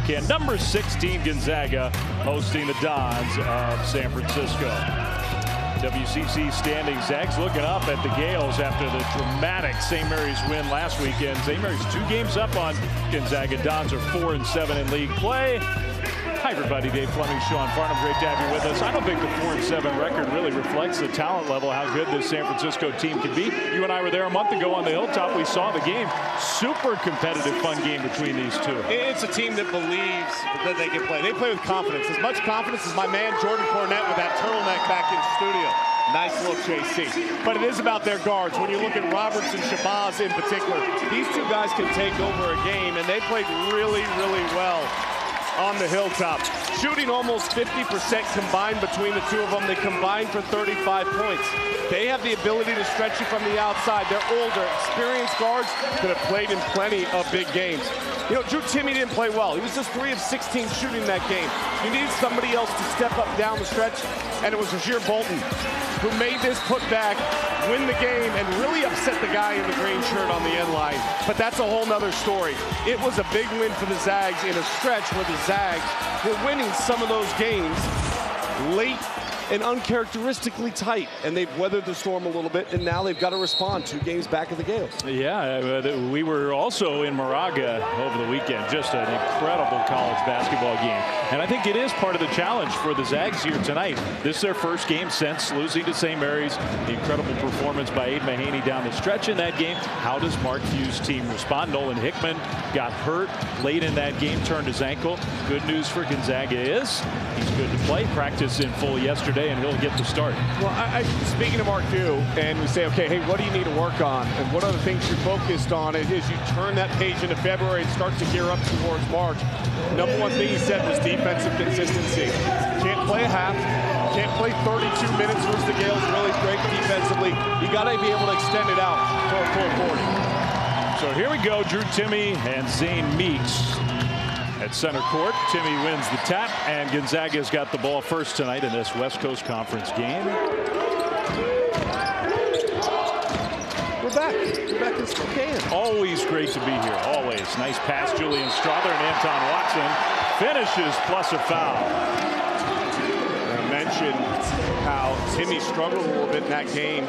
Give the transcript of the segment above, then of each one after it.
weekend. Number 16 Gonzaga hosting the Dons of San Francisco. WCC standing, Zags looking up at the Gales after the dramatic St. Mary's win last weekend. St. Mary's 2 games up on Gonzaga. Dons are 4-7 in league play. Hi everybody, Dave Fleming, Sean Farnham, great to have you with us. I don't think the 4-7 record really reflects the talent level, how good this San Francisco team can be. You and I were there a month ago on the Hilltop. We saw the game. Super competitive, fun game between these two. It's a team that believes that they can play. They play with confidence. As much confidence as my man Jordan Cornette with that turtleneck back in studio. Nice look, JC. But it is about their guards. When you look at Roberts and Shabazz in particular, these two guys can take over a game, and they played really, really well on the Hilltop. Shooting almost 50% combined between the two of them. They combined for 35 points. They have the ability to stretch you from the outside. They're older, experienced guards that have played in plenty of big games. You know, Drew Timme didn't play well. He was just 3 of 16 shooting that game. You needed somebody else to step up down the stretch, and it was Rasir Bolton who made this putback, win the game, and really upset the guy in the green shirt on the end line. But that's a whole nother story. It was a big win for the Zags in a stretch where the Zags were winning some of those games late and uncharacteristically tight, and they've weathered the storm a little bit, and now they've got to respond 2 games back of the Gales. Yeah, we were also in Moraga over the weekend. Just an incredible college basketball game. And I think it is part of the challenge for the Zags here tonight. This is their first game since losing to St. Mary's. The incredible performance by Aid Mahaney down the stretch in that game. How does Mark Few's team respond? Nolan Hickman got hurt late in that game, turned his ankle. Good news for Gonzaga is he's good to play. Practice in full yesterday, and he'll get the start. Well, speaking of Mark Few, and we say, okay, hey, what do you need to work on? And what are the things you're focused on as you turn that page into February and start to gear up towards March? Number one thing he said was defensive consistency. Can't play a half. Can't play 32 minutes versus the Gales really great defensively. You got to be able to extend it out for a full 40. So here we go, Drew Timme and Zane Meeks at center court. Timme wins the tap, and Gonzaga's got the ball first tonight in this West Coast Conference game. We're back. We're back in Spokane. Always great to be here. Always. Nice pass, Julian Strother, and Anton Watson finishes plus a foul. I mentioned how Timme struggled a little bit in that game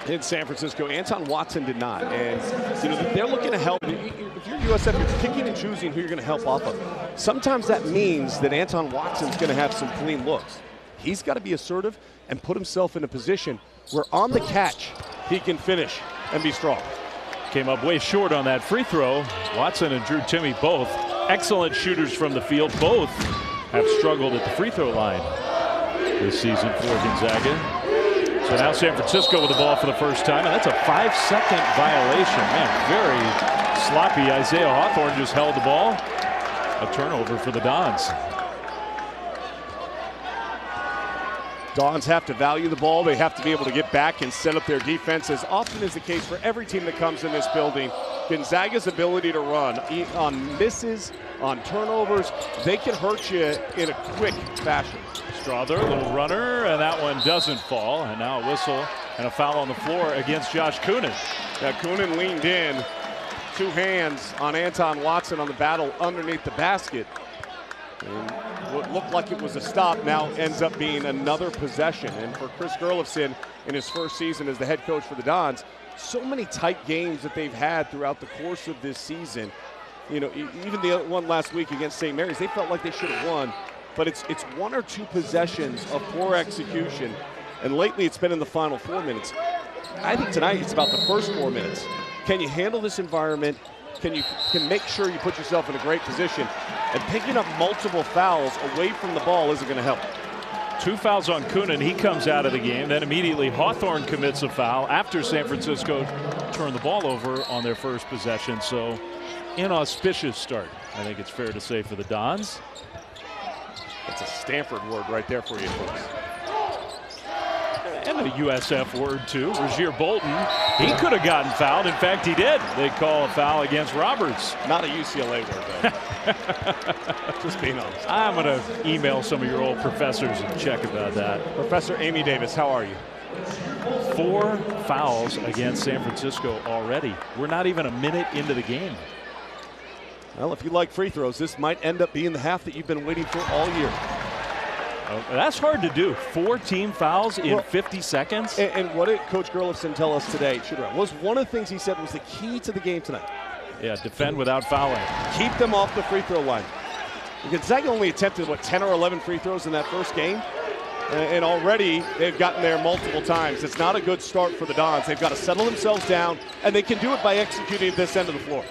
in San Francisco. Anton Watson did not. And, you know, they're looking to help. If you're USF, you're picking and choosing who you're going to help off of. Sometimes that means that Anton Watson's going to have some clean looks. He's got to be assertive and put himself in a position where on the catch he can finish and be strong. Came up way short on that free throw. Watson and Drew Timme both excellent shooters from the field. Both have struggled at the free throw line this season for Gonzaga. So now San Francisco with the ball for the first time, and that's a 5-second violation. Man, very sloppy. Isaiah Hawthorne just held the ball. A turnover for the Dons. Dons have to value the ball. They have to be able to get back and set up their defense, as often is the case for every team that comes in this building. Gonzaga's ability to run on misses, on turnovers, they can hurt you in a quick fashion. Strother, little runner, and that one doesn't fall. And now a whistle and a foul on the floor against Josh Coonan. Now Coonan leaned in, 2 hands on Anton Watson on the battle underneath the basket. And what looked like it was a stop now ends up being another possession. And for Chris Gerlofson in his first season as the head coach for the Dons, so many tight games that they've had throughout the course of this season. You know, even the one last week against St. Mary's, they felt like they should have won. But it's 1 or 2 possessions of poor execution. And lately it's been in the final 4 minutes. I think tonight it's about the first 4 minutes. Can you handle this environment? Can make sure you put yourself in a great position? And picking up multiple fouls away from the ball isn't going to help. 2 fouls on Coonan. He comes out of the game. Then immediately Hawthorne commits a foul after San Francisco turned the ball over on their first possession. So inauspicious start, I think it's fair to say, for the Dons. That's a Stanford word right there for you folks. And a USF word too. Rasir Bolton, he could have gotten fouled. In fact, he did. They call a foul against Roberts. Not a UCLA word, though. Just being honest. I'm going to email some of your old professors and check about that. Professor Amy Davis, how are you? 4 fouls against San Francisco already. We're not even a minute into the game. Well, if you like free throws, this might end up being the half that you've been waiting for all year. That's hard to do. 4 team fouls in 50 seconds. And what did Coach Gerlofson tell us today? Was one of the things he said was the key to the game tonight. Yeah, defend without fouling. Keep them off the free throw line. Gonzaga only attempted, 10 or 11 free throws in that first game? And already they've gotten there multiple times. It's not a good start for the Dons. They've got to settle themselves down, and they can do it by executing at this end of the floor.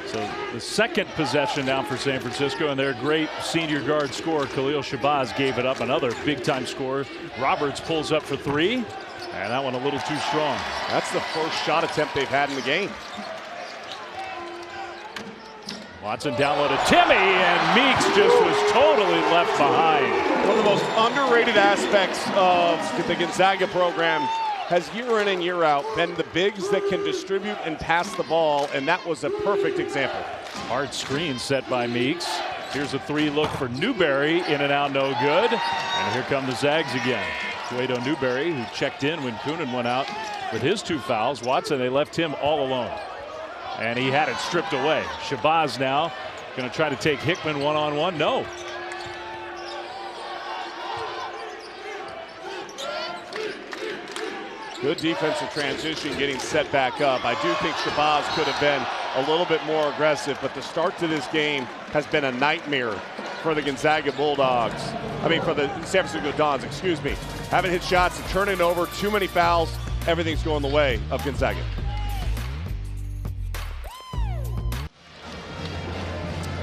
So the second possession down for San Francisco, and their great senior guard scorer, Khalil Shabazz, gave it up. Another big-time scorer. Roberts pulls up for 3, and that one a little too strong. That's the first shot attempt they've had in the game. Watson downloaded Timmy, and Meeks just was totally left behind. One of the most underrated aspects of the Gonzaga program has year in and year out been the bigs that can distribute and pass the ball, and that was a perfect example. Hard screen set by Meeks. Here's a 3 look for Newberry, in and out, no good. And here come the Zags again. Guido Newberry, who checked in when Coonan went out with his 2 fouls. Watson, they left him all alone. And he had it stripped away. Shabazz now going to try to take Hickman one-on-one. No. Good defensive transition, getting set back up. I do think Shabazz could have been a little bit more aggressive, but the start to this game has been a nightmare for the Gonzaga Bulldogs. I mean, for the San Francisco Dons, excuse me. Haven't hit shots, turning over, too many fouls. Everything's going the way of Gonzaga.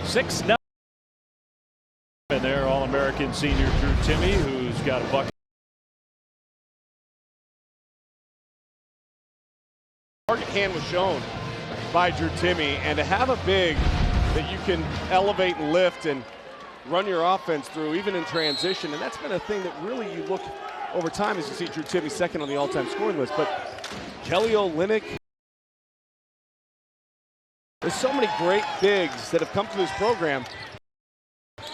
6-0. And there, All-American senior Drew Timme, who's got a bucket. Target hand was shown by Drew Timme, and to have a big that you can elevate and lift and run your offense through, even in transition, and that's been a thing that really you look over time as you see Drew Timme second on the all-time scoring list. But Kelly Olynyk, there's so many great bigs that have come to this program.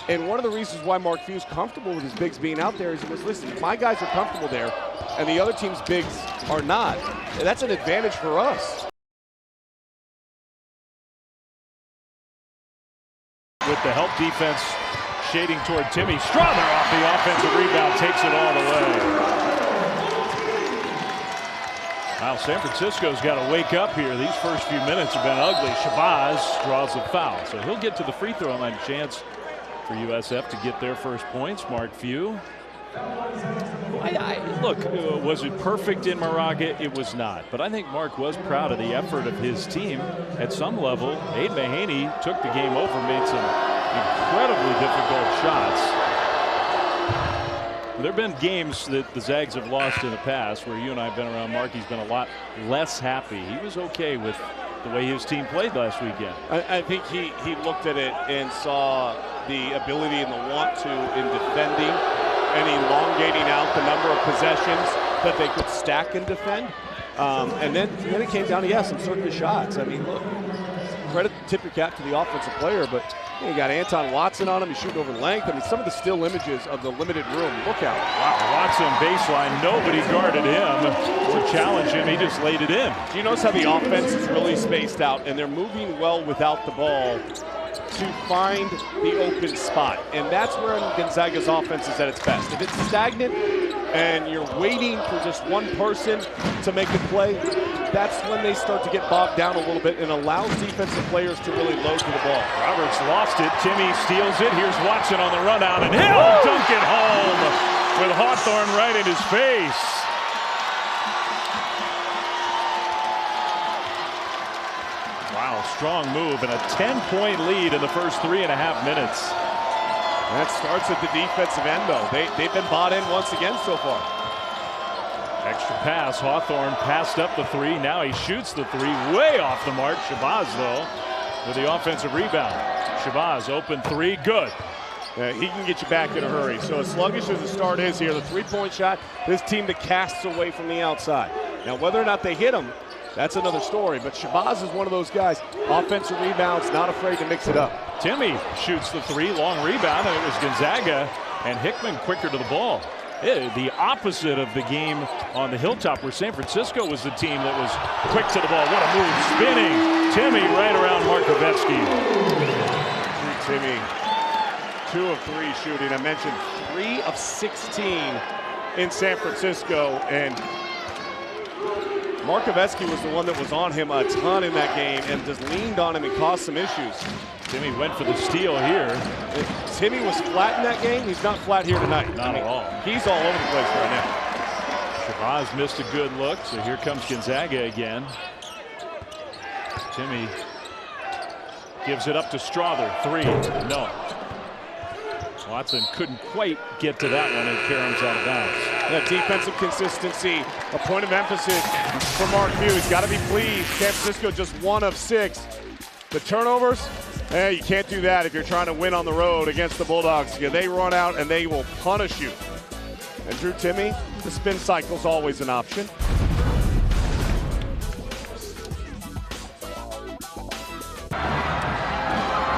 And one of the reasons why Mark Few's comfortable with his bigs being out there is he goes, listen, if my guys are comfortable there and the other team's bigs are not, that's an advantage for us. With the help defense shading toward Timme, Strother off the offensive rebound, takes it all the way. Wow, San Francisco's got to wake up here. These first few minutes have been ugly. Shabazz draws the foul, so he'll get to the free throw line. Chance for USF to get their first points. Mark Few. Look, was it perfect in Moraga? It was not. But I think Mark was proud of the effort of his team at some level. Aid Mahaney took the game over, made some incredibly difficult shots. There have been games that the Zags have lost in the past where you and I have been around. Mark, he's been a lot less happy. He was okay with the way his team played last weekend. I think he looked at it and saw the ability and the want to in defending and elongating out the number of possessions that they could stack and defend. And then it came down to, some circus shots. I mean, look, credit, tip your cap to the offensive player, but you got Anton Watson on him. He's shooting over length. I mean, some of the still images of the limited room. Look out. Wow, Watson baseline. Nobody guarded him or challenged him. He just laid it in. Do you notice how the offense is really spaced out, and they're moving well without the ball to find the open spot? And that's where Gonzaga's offense is at its best. If it's stagnant and you're waiting for just one person to make a play, that's when they start to get bogged down a little bit and allows defensive players to really load to the ball. Roberts lost it. Timme steals it. Here's Watson on the run out, and he'll dunk it home with Hawthorne right in his face. Wow, strong move and a 10-point lead in the first 3.5 minutes. That starts at the defensive end, though. They've been bought in once again so far. Extra pass. Hawthorne passed up the 3. Now he shoots the 3 way off the mark. Shabazz, though, with the offensive rebound. Shabazz, open 3. Good. He can get you back in a hurry. So as sluggish as the start is here, the three-point shot, this team that casts away from the outside. Now, whether or not they hit him, that's another story. But Shabazz is one of those guys. Offensive rebounds, not afraid to mix it up. Timme shoots the 3. Long rebound, and it was Gonzaga and Hickman quicker to the ball. The opposite of the game on the Hilltop, where San Francisco was the team that was quick to the ball. What a move, spinning Timmy right around Markovetsky. Timmy, 2 of 3 shooting. I mentioned 3 of 16 in San Francisco, and Markovetsky was the one that was on him a ton in that game and just leaned on him and caused some issues. Timmy went for the steal here. If Timmy was flat in that game, he's not flat here tonight. Not at all. He's all over the place right now. Shabazz missed a good look, so here comes Gonzaga again. Timmy gives it up to Strother. 3. No. Watson couldn't quite get to that one, and Karam's out of bounds. That defensive consistency, a point of emphasis for Mark Few. He's got to be pleased. San Francisco just 1 of 6. The turnovers, you can't do that if you're trying to win on the road against the Bulldogs. Yeah, they run out and they will punish you. And Drew Timme, the spin cycle's always an option.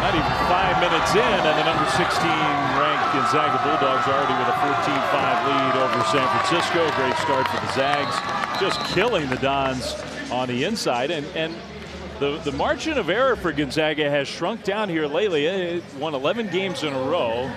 Not even 5 minutes in, and the number 16 ranked Gonzaga Bulldogs already with a 14-5 lead over San Francisco. Great start for the Zags, just killing the Dons on the inside. And the margin of error for Gonzaga has shrunk down here lately. It won 11 games in a row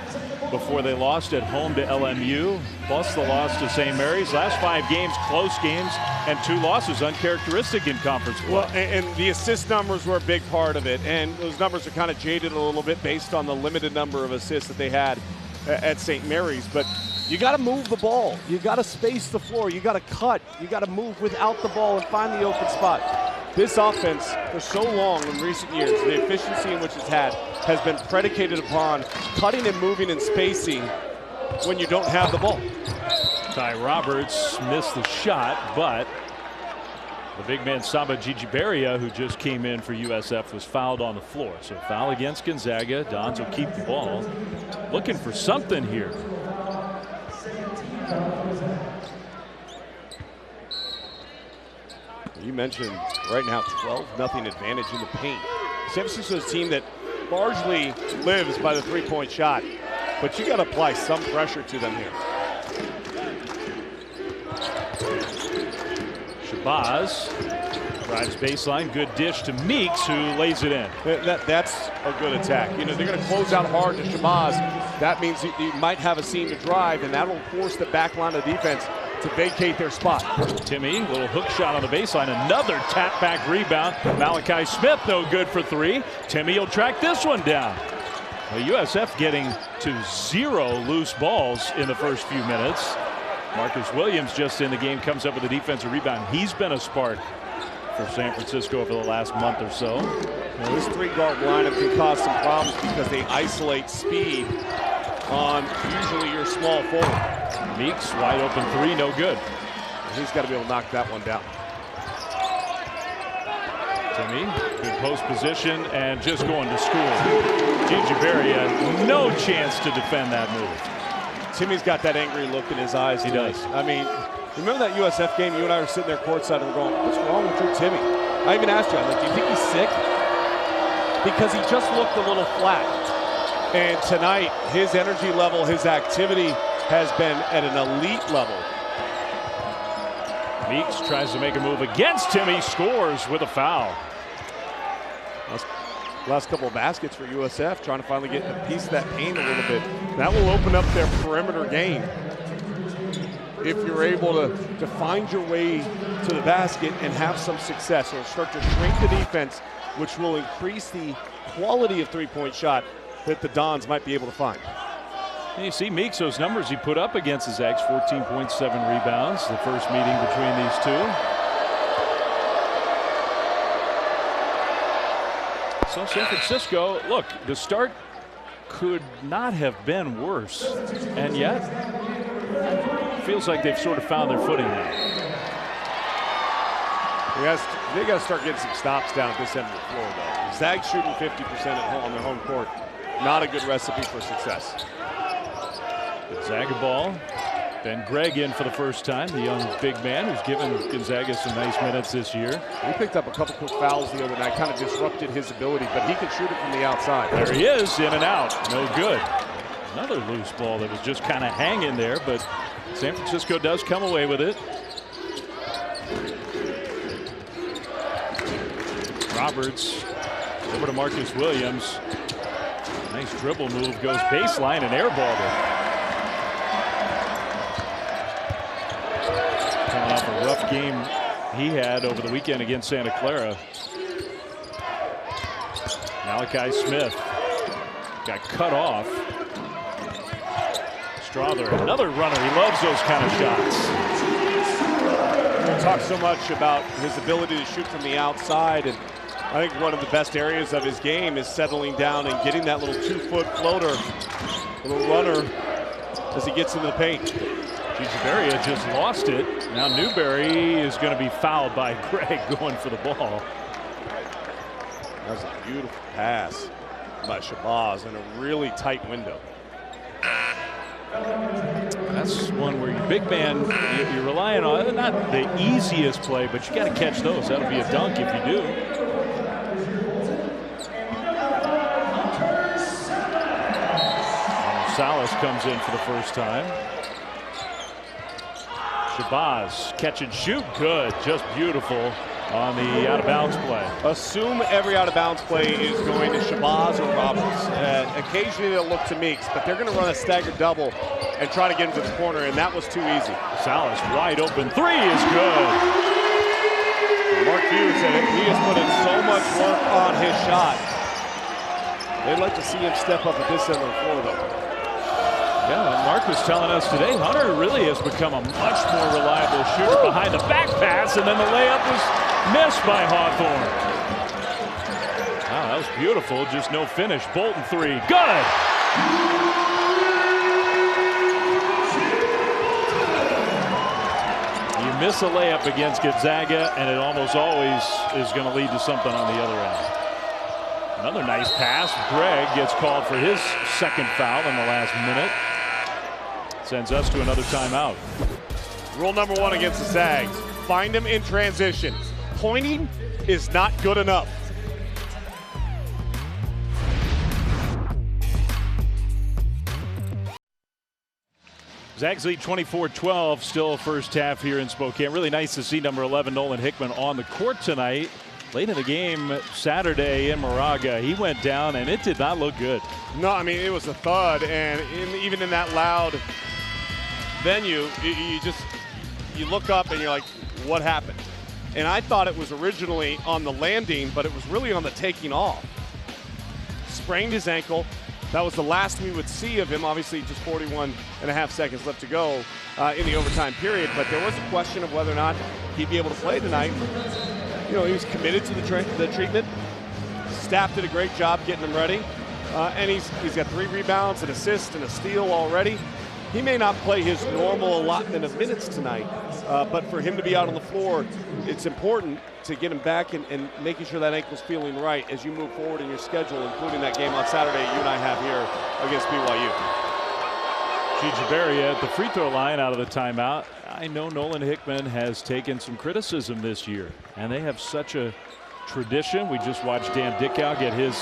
before they lost at home to LMU, plus the loss to St. Mary's. Last 5 games, close games, and 2 losses, uncharacteristic in conference play. Well, and the assist numbers were a big part of it, and those numbers are kind of jaded a little bit based on the limited number of assists that they had at St. Mary's. But you got to move the ball. You got to space the floor. You got to cut. You got to move without the ball and find the open spot. This offense, for so long in recent years, the efficiency in which it's had has been predicated upon cutting and moving and spacing when you don't have the ball. Ty Roberts missed the shot, but the big man Samba Gigiberia, who just came in for USF, was fouled on the floor. So foul against Gonzaga. Dons will keep the ball. Looking for something here. You mentioned right now 12-0 advantage in the paint. San Francisco's a team that largely lives by the three-point shot, but you got to apply some pressure to them here. Shabazz drives baseline, good dish to Meeks, who lays it in. That's a good attack. You know, they're going to close out hard to Shabazz. That means you might have a seam to drive, and that'll force the back line of defense to vacate their spot. Timmy, little hook shot on the baseline, another tap back rebound. Malachi Smith, no good for 3. Timmy will track this one down. Well, USF getting to 0 loose balls in the first few minutes. Marcus Williams just in the game comes up with a defensive rebound. He's been a spark for San Francisco over the last month or so. Well, this 3-guard lineup can cause some problems because they isolate speed on usually your small forward. Meeks, wide open 3, no good. He's got to be able to knock that one down. Timmy, good post position and just going to school. Gigiberia, no chance to defend that move. Timmy's got that angry look in his eyes. He does. I mean, remember that USF game? You and I were sitting there courtside and we're going, what's wrong with Drew Timme? I even asked you, I'm like, do you think he's sick? Because he just looked a little flat. And tonight, his energy level, his activity has been at an elite level. Meeks tries to make a move against Timmy, scores with a foul. Last couple of baskets for USF, trying to finally get a piece of that paint a little bit. That will open up their perimeter game. If you're able to find your way to the basket and have some success, or start to shrink the defense, which will increase the quality of three-point shot that the Dons might be able to find. And you see Meeks, those numbers he put up against the Zags, 14.7 rebounds, the first meeting between these two. So San Francisco, look, the start could not have been worse, and yet feels like they've sort of found their footing now. They got to start getting some stops down at this end of the floor, though. Zags shooting 50% at home on their home court, not a good recipe for success. Gonzaga ball. Ben Gregg in for the first time, the young big man who's given Gonzaga some nice minutes this year. He picked up a couple quick fouls the other night, kind of disrupted his ability, but he can shoot it from the outside. There he is, in and out, no good. Another loose ball that was just kind of hanging there, but San Francisco does come away with it. Roberts over to Marcus Williams. Nice dribble move, goes baseline and airballed it. Coming off a rough game he had over the weekend against Santa Clara. Malachi Smith got cut off. Strother, another runner. He loves those kind of shots. We talk so much about his ability to shoot from the outside, and I think one of the best areas of his game is settling down and getting that little 2-foot floater, little runner as he gets into the paint. Echeverria just lost it. Now Newberry is going to be fouled by Greg going for the ball. That was a beautiful pass by Shabazz in a really tight window. That's one where your big man, you're relying on, not the easiest play, but you got to catch those. That'll be a dunk if you do. Salas comes in for the first time. Shabazz catch and shoot, good, just beautiful on the out-of-bounds play. Assume every out-of-bounds play is going to Shabazz or Roberts. Occasionally they'll look to Meeks, but they're going to run a staggered double and try to get into the corner, and that was too easy. Salas wide open, three is good. Mark Hughes said it. He has put in so much work on his shot. They'd like to see him step up at this end of the floor, though. Yeah, Mark was telling us today, Hunter really has become a much more reliable shooter behind the back pass, and then the layup was missed by Hawthorne. Wow, that was beautiful, just no finish. Bolton three, good! You miss a layup against Gonzaga, and it almost always is going to lead to something on the other end. Another nice pass. Greg gets called for his second foul in the last minute. Sends us to another timeout. Rule number one against the Zags: find them in transition. Pointing is not good enough. Zags lead 24-12, still first half here in Spokane. Really nice to see number 11 Nolan Hickman on the court tonight. Late in the game Saturday in Moraga, he went down and it did not look good. No, I mean, it was a thud, and even in that loud venue, you look up and you're like, what happened? And I thought it was originally on the landing, but it was really on the taking off. Sprained his ankle. That was the last we would see of him. Obviously, just 41.5 seconds left to go in the overtime period, but there was a question of whether or not he'd be able to play tonight. You know, he was committed to the treatment. Staff did a great job getting him ready. And he's got 3 rebounds, an assist, and a steal already. He may not play his normal allotment of minutes tonight, but for him to be out on the floor, it's important to get him back and making sure that ankle's feeling right as you move forward in your schedule, including that game on Saturday you and I have here against BYU. Echeverria at the free throw line out of the timeout. I know Nolan Hickman has taken some criticism this year, and they have such a tradition. We just watched Dan Dickow get his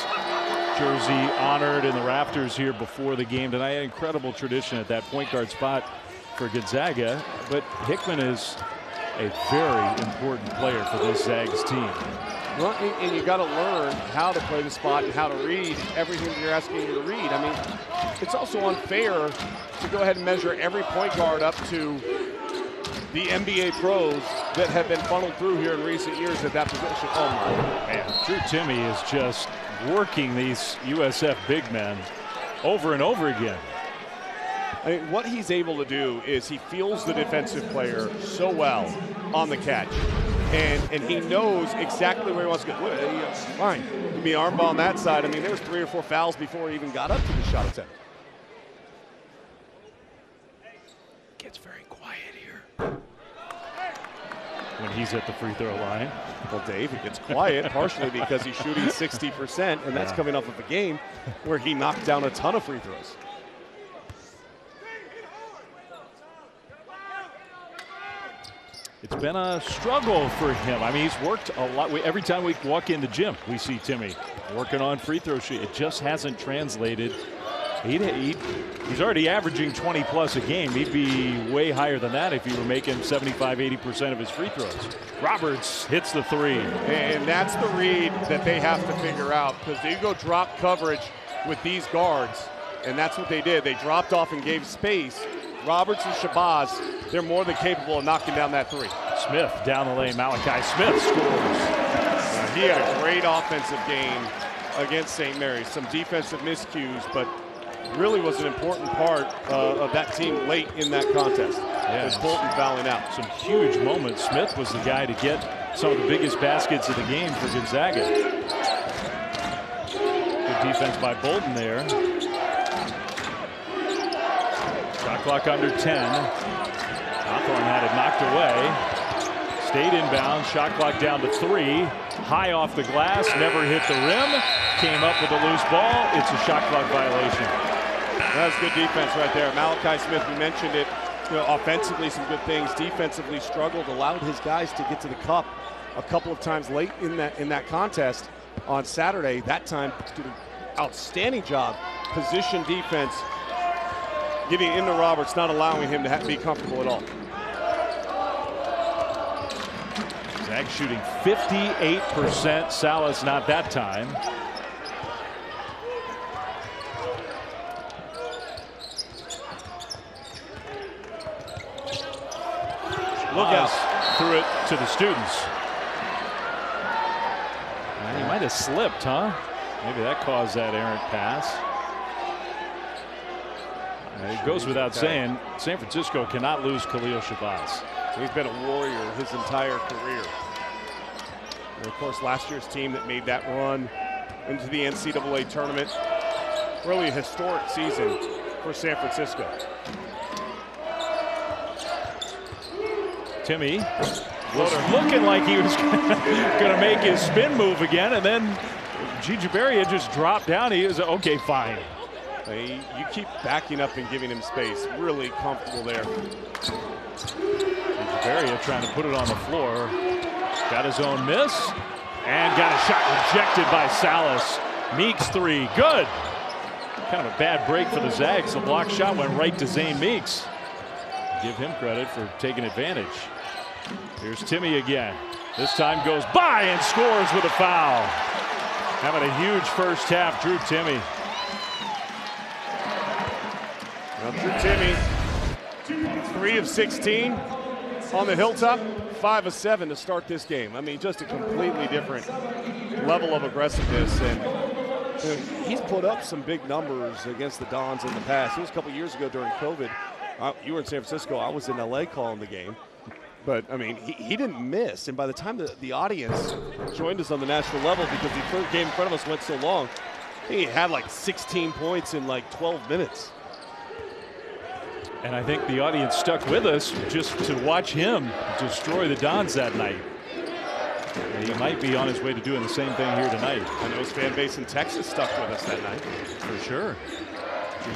jersey honored in the rafters here before the game tonight. An incredible tradition at that point guard spot for Gonzaga, but Hickman is a very important player for this Zags team. Well, and you got to learn how to play the spot and how to read everything that you're asking you to read. I mean, it's also unfair to go ahead and measure every point guard up to the NBA pros that have been funneled through here in recent years at that position. Oh my man, Drew Timme is just working these USF big men over and over again. I mean, what he's able to do is he feels the defensive player so well on the catch. And he knows exactly where he wants to go. Fine, give me an arm ball on that side. I mean, there was 3 or 4 fouls before he even got up to the shot attempt. Gets very quiet here when he's at the free throw line. Well, Dave, it gets quiet partially because he's shooting 60%, and that's coming off of a game where he knocked down a ton of free throws. It's been a struggle for him. I mean, he's worked a lot. Every time we walk in the gym, we see Timme working on free throw shoot. It just hasn't translated He's already averaging 20 plus a game. He'd be way higher than that if he were making 75–80% of his free throws. Roberts hits the three. And that's the read that they have to figure out, because they go drop coverage with these guards, and that's what they did. They dropped off and gave space. Roberts and Shabazz, they're more than capable of knocking down that three. Smith down the lane. Malachi Smith scores. He had a great offensive game against St. Mary's. Some defensive miscues, but really was an important part of that team late in that contest. Yeah, with Bolton fouling out. Some huge moments. Smith was the guy to get some of the biggest baskets of the game for Gonzaga. Good defense by Bolton there. Shot clock under 10. Hawthorne had it knocked away. Stayed inbound. Shot clock down to 3. High off the glass. Never hit the rim. Came up with a loose ball. It's a shot clock violation. That's good defense right there. Malachi Smith, we mentioned it. Offensively, some good things. Defensively, struggled. Allowed his guys to get to the cup a couple of times late in that contest on Saturday. That time, did an outstanding job. Position defense, getting into Roberts, not allowing him to be comfortable at all. Zag shooting 58%. Salas not that time. Look out. Threw it to the students. He might have slipped, huh? Maybe that caused that errant pass. It goes without saying, San Francisco cannot lose Khalil Shabazz. He's been a warrior his entire career. And of course, last year's team that made that run into the NCAA tournament. Really a historic season for San Francisco. Timmy was looking like he was going to make his spin move again, and then Gigiberia just dropped down. He was okay, fine. You keep backing up and giving him space. Really comfortable there. Gigiberia trying to put it on the floor. Got his own miss, and got a shot rejected by Salas. Meeks three, good. Kind of a bad break for the Zags. The block shot went right to Zane Meeks. Give him credit for taking advantage. Here's Timmy again. This time goes by and scores with a foul. Having a huge first half, Drew Timmy. Well, Drew Timmy, 3 of 16 on the Hilltop, 5 of 7 to start this game. I mean, just a completely different level of aggressiveness. And he's put up some big numbers against the Dons in the past. It was a couple years ago during COVID. You were in San Francisco. I was in LA calling the game. But, I mean, he didn't miss. And by the time the audience joined us on the national level, because the third game in front of us went so long, he had like 16 points in like 12 minutes. And I think the audience stuck with us just to watch him destroy the Dons that night. And he might be on his way to doing the same thing here tonight. I know his fan base in Texas stuck with us that night. For sure.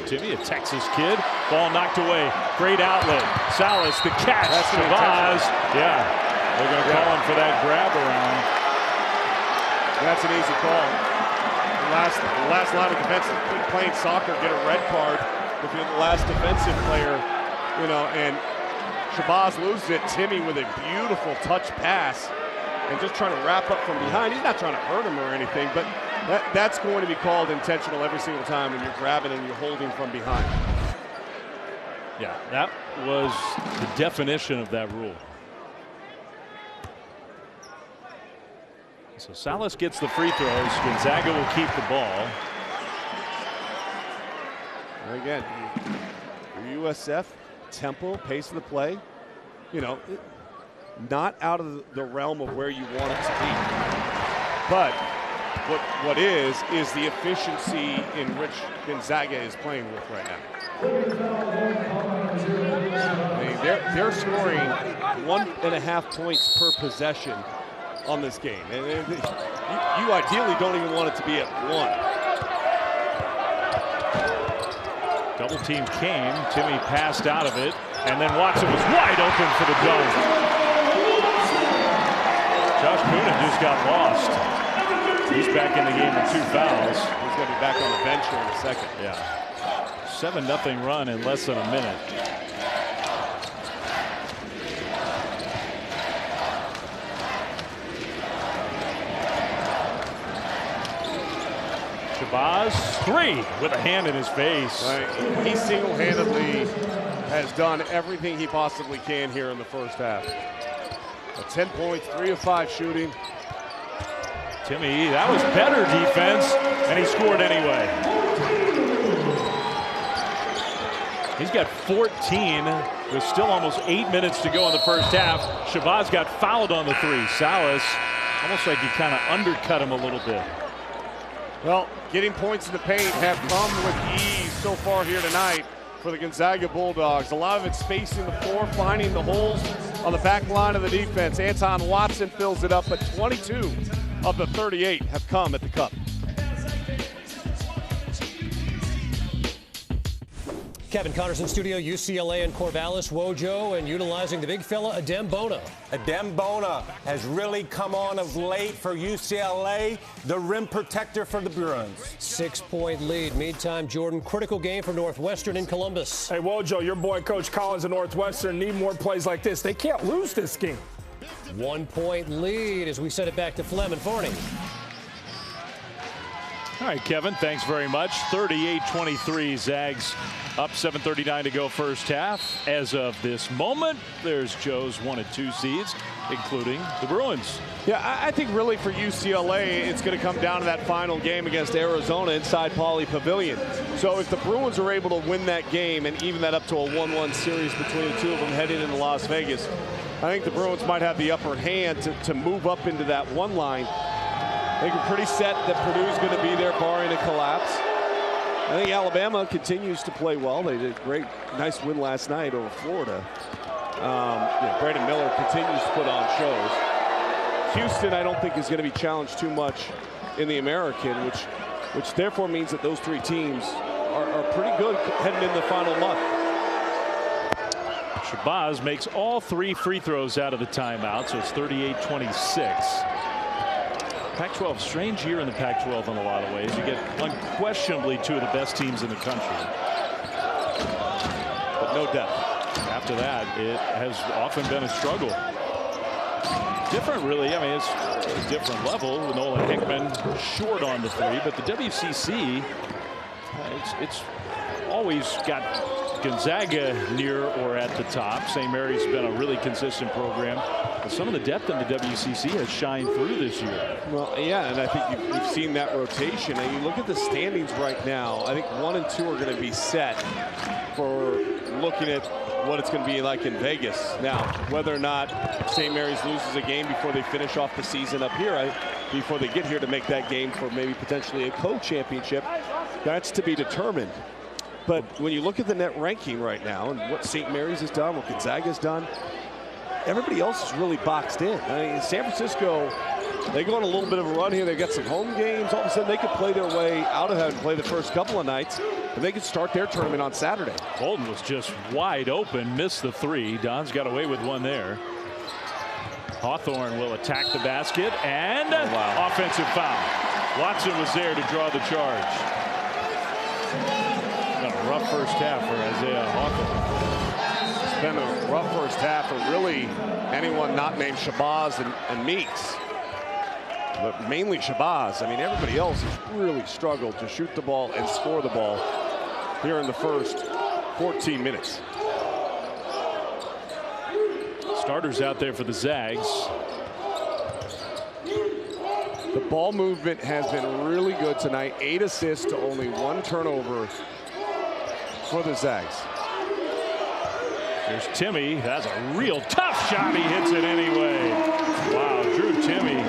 Timmy, a Texas kid. Ball knocked away. Great outlet. Salas, the catch. Shabazz. Yeah. They're going to call him for that grab around. That's an easy call. The last line of defense playing soccer get a red card if you're the last defensive player, and Shabazz loses it. Timmy with a beautiful touch pass and just trying to wrap up from behind. He's not trying to hurt him or anything, but that's going to be called intentional every single time when you're grabbing and you're holding from behind. Yeah, that was the definition of that rule. So Salas gets the free throws. Gonzaga will keep the ball. And again, your USF tempo, pace of the play, not out of the realm of where you want it to be. But what is the efficiency in which Gonzaga is playing with right now. I mean, they're scoring 1.5 points per possession on this game. And you ideally don't even want it to be at 1. Double team came. Timmy passed out of it. And then Watson was wide open for the dunk. Josh Coonan just got lost. He's back in the game with 2 fouls. He's going to be back on the bench here in a second. Yeah. 7-0 run in less than a minute. Shabazz, 3 with a hand in his face. Right. He single-handedly has done everything he possibly can here in the first half. 10 points, 3 of 5 shooting. Timmy, that was better defense, and he scored anyway. He's got 14. There's still almost 8 minutes to go in the first half. Shabazz got fouled on the 3. Salas, almost like he kind of undercut him a little bit. Well, getting points in the paint have come with ease so far here tonight for the Gonzaga Bulldogs. A lot of it spacing the floor, finding the holes on the back line of the defense. Anton Watson fills it up, but 22 of the 38 have come at the cup. Kevin Connors in studio, UCLA and Corvallis, Wojo, and utilizing the big fella, Adem Bona. Adem Bona has really come on of late for UCLA, the rim protector for the Bruins. 6-point lead. Meantime, Jordan, critical game for Northwestern in Columbus. Hey, Wojo, your boy Coach Collins of Northwestern need more plays like this. They can't lose this game. 1-point lead as we send it back to Flem and Forney. All right, Kevin, thanks very much. 38-23, Zags up, 7:39 to go first half. As of this moment, there's Joe's 1 and 2 seeds, including the Bruins. Yeah, I think really for UCLA, it's going to come down to that final game against Arizona inside Pauley Pavilion. So if the Bruins are able to win that game and even that up to a 1-1 series between the two of them heading into Las Vegas, I think the Bruins might have the upper hand to move up into that 1 line. I think we're pretty set that Purdue's going to be there barring a collapse. I think Alabama continues to play well. They did a great, nice win last night over Florida. Brandon Miller continues to put on shows. Houston, I don't think is going to be challenged too much in the American, which therefore means that those 3 teams are pretty good heading into the final month. Shabazz makes all 3 free throws out of the timeout, so it's 38-26. Pac-12, strange year in the Pac-12 in a lot of ways. You get unquestionably 2 of the best teams in the country, but no depth. After that, it has often been a struggle. Different, really. I mean, it's a different level. Nolan Hickman short on the 3, but the WCC, it's always got Gonzaga near or at the top. St. Mary's been a really consistent program. But some of the depth in the WCC has shined through this year. Well, yeah, and I think you've seen that rotation. And you look at the standings right now, I think 1 and 2 are going to be set for looking at what it's going to be like in Vegas. Now, whether or not St. Mary's loses a game before they finish off the season up here, before they get here to make that game for maybe potentially a co-championship, that's to be determined. But when you look at the net ranking right now and what St. Mary's has done, what Gonzaga's done, everybody else is really boxed in. I mean, San Francisco, they go on a little bit of a run here. They've got some home games. All of a sudden, they could play their way out of that and play the first couple of nights, and they could start their tournament on Saturday. Bolden was just wide open, missed the 3. Don's got away with 1 there. Hawthorne will attack the basket, and offensive foul. Watson was there to draw the charge. A rough first half for Isaiah Hawthorne. It's been a rough first half for really anyone not named Shabazz and Meeks. But mainly Shabazz. I mean, everybody else has really struggled to shoot the ball and score the ball here in the first 14 minutes. Starters out there for the Zags. The ball movement has been really good tonight. 8 assists to only 1 turnover for the Zags. There's Timmy. That's a real tough shot. He hits it anyway. Wow, Drew Timmy,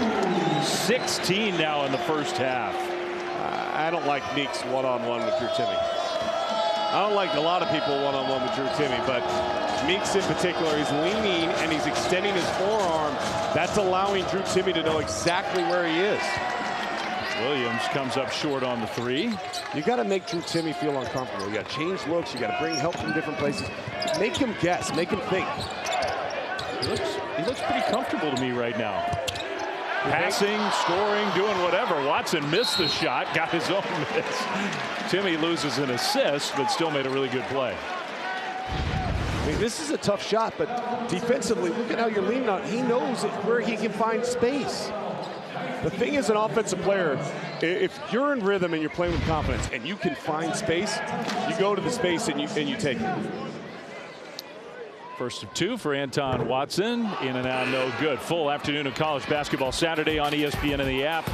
16 now in the first half. I don't like Meeks one-on-one with Drew Timmy. I don't like a lot of people one-on-one with Drew Timmy, but Meeks in particular, he's leaning and he's extending his forearm. That's allowing Drew Timmy to know exactly where he is. Williams comes up short on the 3. You got to make Drew Timmy feel uncomfortable. You got to change looks. You got to bring help from different places. Make him guess. Make him think. He looks pretty comfortable to me right now. Passing, scoring, doing whatever. Watson missed the shot, got his own miss. Timmy loses an assist, but still made a really good play. I mean, this is a tough shot, but defensively, look at how you're leaning on. He knows where he can find space. The thing is, an offensive player, if you're in rhythm and you're playing with confidence and you can find space, you go to the space and you take it. First of two for Anton Watson. In and out, no good. Full afternoon of college basketball Saturday on ESPN and the app.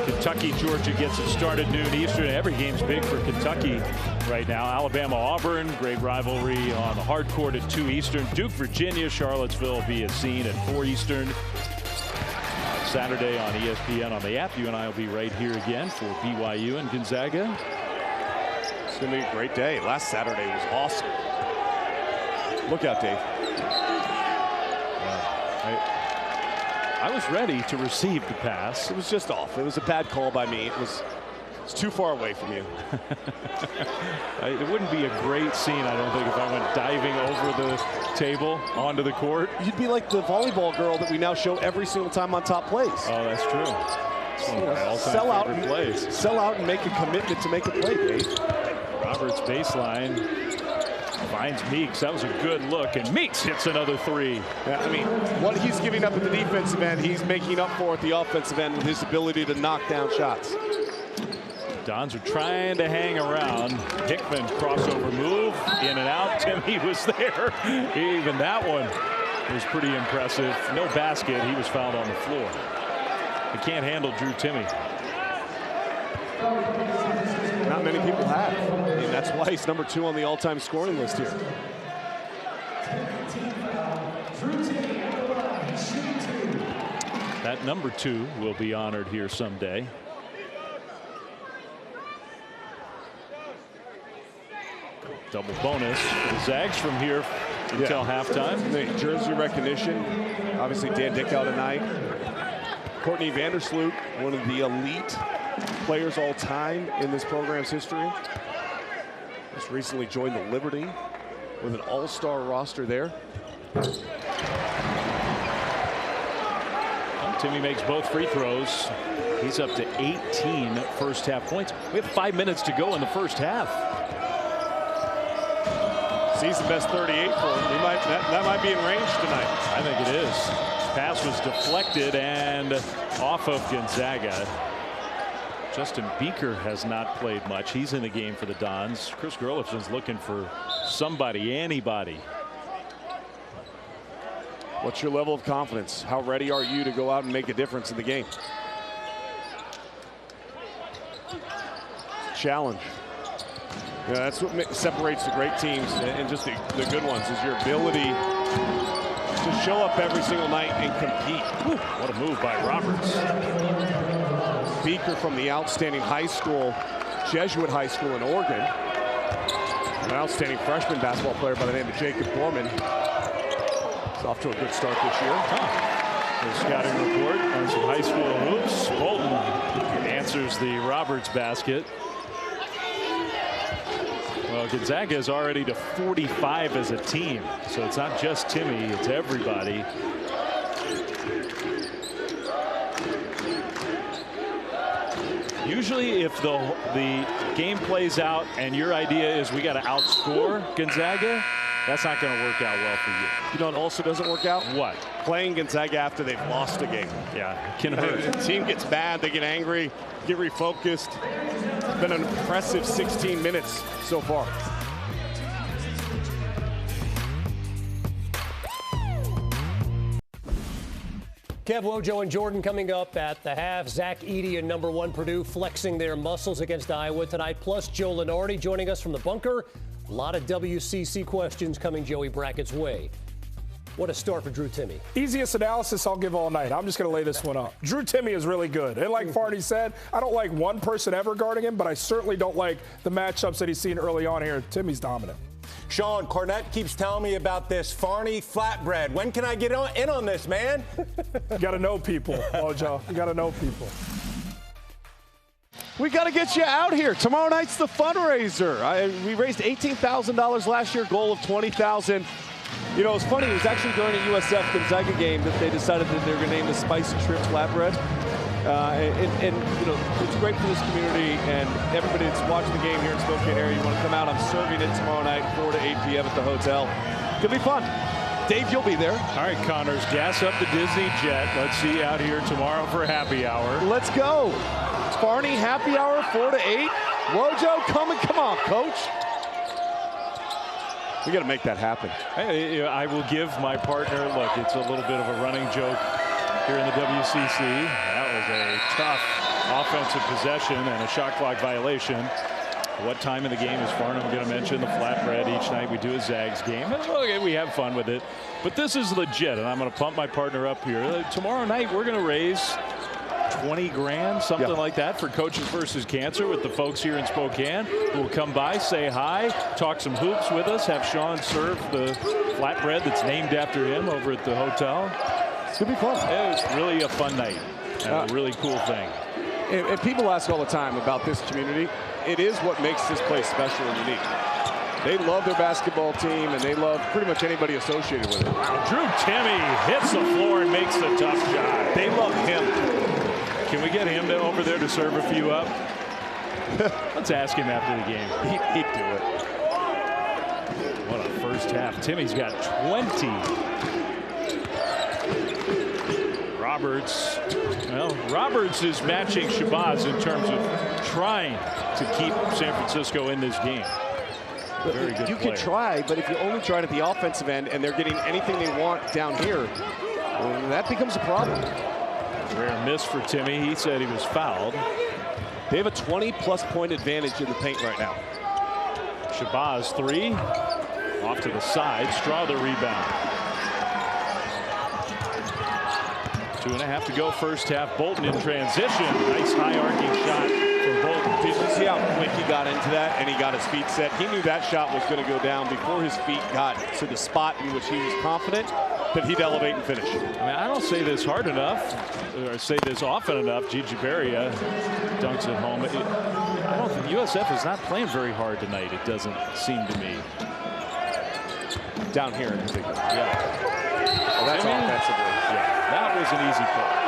Kentucky, Georgia gets it started noon Eastern. Every game's big for Kentucky right now. Alabama, Auburn, great rivalry on the hard court at 2 Eastern. Duke, Virginia, Charlottesville will be a scene at 4 Eastern. Saturday on ESPN on the app. You and I will be right here again for BYU and Gonzaga. It's going to be a great day. Last Saturday was awesome. Look out, Dave. I was ready to receive the pass. It was just off. It was a bad call by me. It's too far away from you. It wouldn't be a great scene, I don't think, if I went diving over the table onto the court. You'd be like the volleyball girl that we now show every single time on Top Plays. Oh, that's true. It's one of my all-time Sell out favorite plays. Sell out and make a commitment to make a play, Dave. Roberts baseline. Finds Meeks. That was a good look, and Meeks hits another 3. Yeah, I mean, what he's giving up at the defensive end, he's making up for at the offensive end with his ability to knock down shots. Dons are trying to hang around. Hickman crossover move, in and out. Timmy was there. Even that one was pretty impressive. No basket. He was fouled on the floor. He can't handle Drew Timmy. Not many people have. I mean, that's why he's number 2 on the all-time scoring list here. That number 2 will be honored here someday. Double bonus for the Zags from here until halftime. The jersey recognition. Obviously, Dan Dickau tonight. Courtney Vandersloot, one of the elite players all time in this program's history. Just recently joined the Liberty with an all-star roster there. Well, Timmy makes both free throws. He's up to 18 first half points. We have 5 minutes to go in the first half. Season best 38 for him. That might be in range tonight. I think it is. Pass was deflected and off of Gonzaga. Justin Beaker has not played much. He's in the game for the Dons. Chris Gerlifson's looking for somebody, anybody. What's your level of confidence? How ready are you to go out and make a difference in the game? Challenge. Yeah, that's what separates the great teams and just the good ones, is your ability to show up every single night and compete. Whew, what a move by Roberts. Beaker from the outstanding high school, Jesuit High School in Oregon. An outstanding freshman basketball player by the name of Jacob Borman. He's off to a good start this year. The scouting report on some high school hoops. Bolton answers the Roberts basket. Well, Gonzaga is already to 45 as a team, so it's not just Timmy, it's everybody. Usually if the game plays out and your idea is we got to outscore Gonzaga, that's not going to work out well for you. You know what also doesn't work out? What? Playing Gonzaga after they've lost a game. Yeah, it can hurt. The team gets mad, they get angry, get refocused. It's been an impressive 16 minutes so far. Kev, Wojo, and Jordan coming up at the half. Zach Edey and number 1 Purdue flexing their muscles against Iowa tonight. Plus Joe Lenardi joining us from the bunker. A lot of WCC questions coming Joey Brackett's way. What a start for Drew Timmy. Easiest analysis I'll give all night. I'm just going to lay this one up. Drew Timmy is really good. And like Farney said, I don't like one person ever guarding him, but I certainly don't like the matchups that he's seen early on here. Timmy's dominant. Sean, Cornette keeps telling me about this Farney flatbread. When can I get in on this, man? You got to know people, Mojo. You got to know people. We got to get you out here. Tomorrow night's the fundraiser. We raised $18,000 last year, goal of $20,000. You know, it's funny. It was actually during a USF Gonzaga game that they decided that they were going to name the spicy shrimp flatbread. And you know, it's great for this community and everybody that's watching the game here in Spokane area. You want to come out? I'm serving it tomorrow night, 4 to 8 p.m. at the hotel. Could be fun. Dave, you'll be there. All right, Connors, gas up the Disney jet. Let's see you out here tomorrow for happy hour. Let's go. Farney, happy hour, 4 to 8. Wojo, come on, Coach. We got to make that happen. I will give my partner, look, it's a little bit of a running joke here in the WCC. That was a tough offensive possession and a shot clock violation. What time in the game is Farnham going to mention the flatbread each night we do a Zags game? And look, we have fun with it. But this is legit, and I'm going to pump my partner up here. Tomorrow night, we're going to raise 20 grand, something like that, for Coaches versus Cancer with the folks here in Spokane who will come by, say hi, talk some hoops with us, have Sean serve the flatbread that's named after him over at the hotel. It's going to be fun. It was really a fun night and a really cool thing. And people ask all the time about this community. It is what makes this place special and unique. They love their basketball team, and they love pretty much anybody associated with it. Wow, Drew Timme hits the floor and makes the tough shot. They love him. Can we get him over there to serve a few up? Let's ask him after the game. He'd do it. What a first half. Timmy's got 20. Roberts. Well, Roberts is matching Shabazz in terms of trying to keep San Francisco in this game. Very good You player. can try, but if you only try it at the offensive end and they're getting anything they want down here, well, that becomes a problem. Rare miss for Timme. He said he was fouled. They have a 20-plus point advantage in the paint right now. Shabazz 3. Off to the side. Straw the rebound. 2.5 to go first half. Bolton in transition. Nice high arcing shot from Bolton. Did you see how quick he got into that and he got his feet set? He knew that shot was going to go down before his feet got to the spot in which he was confident that he'd elevate and finish. I mean, I don't say this hard enough, or say this often enough. Gigi Berria dunks it home. I don't think USF is not playing very hard tonight. It doesn't seem to me. Down here in particular. Yeah. Well, that's offensively. Yeah, that was an easy play.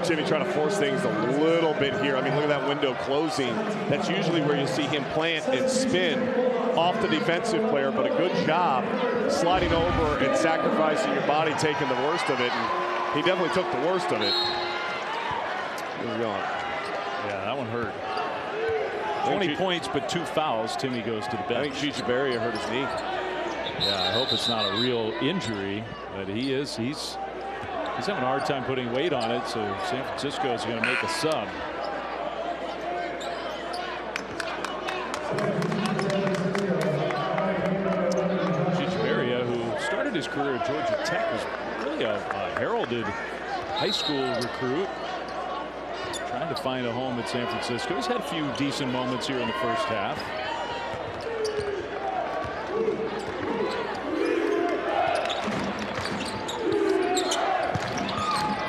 Timme trying to force things a little bit here. I mean, look at that window closing. That's usually where you see him plant and spin off the defensive player, but a good job sliding over and sacrificing your body, taking the worst of it. And he definitely took the worst of it. Moving on. Yeah, that one hurt. 20 points, but 2 fouls. Timme goes to the bench. I think Gigi Berria hurt his knee. Yeah, I hope it's not a real injury, but he's having a hard time putting weight on it, so San Francisco is going to make a sub. Gigi Berria, who started his career at Georgia Tech, was really a heralded high school recruit. Trying to find a home at San Francisco. He's had a few decent moments here in the first half.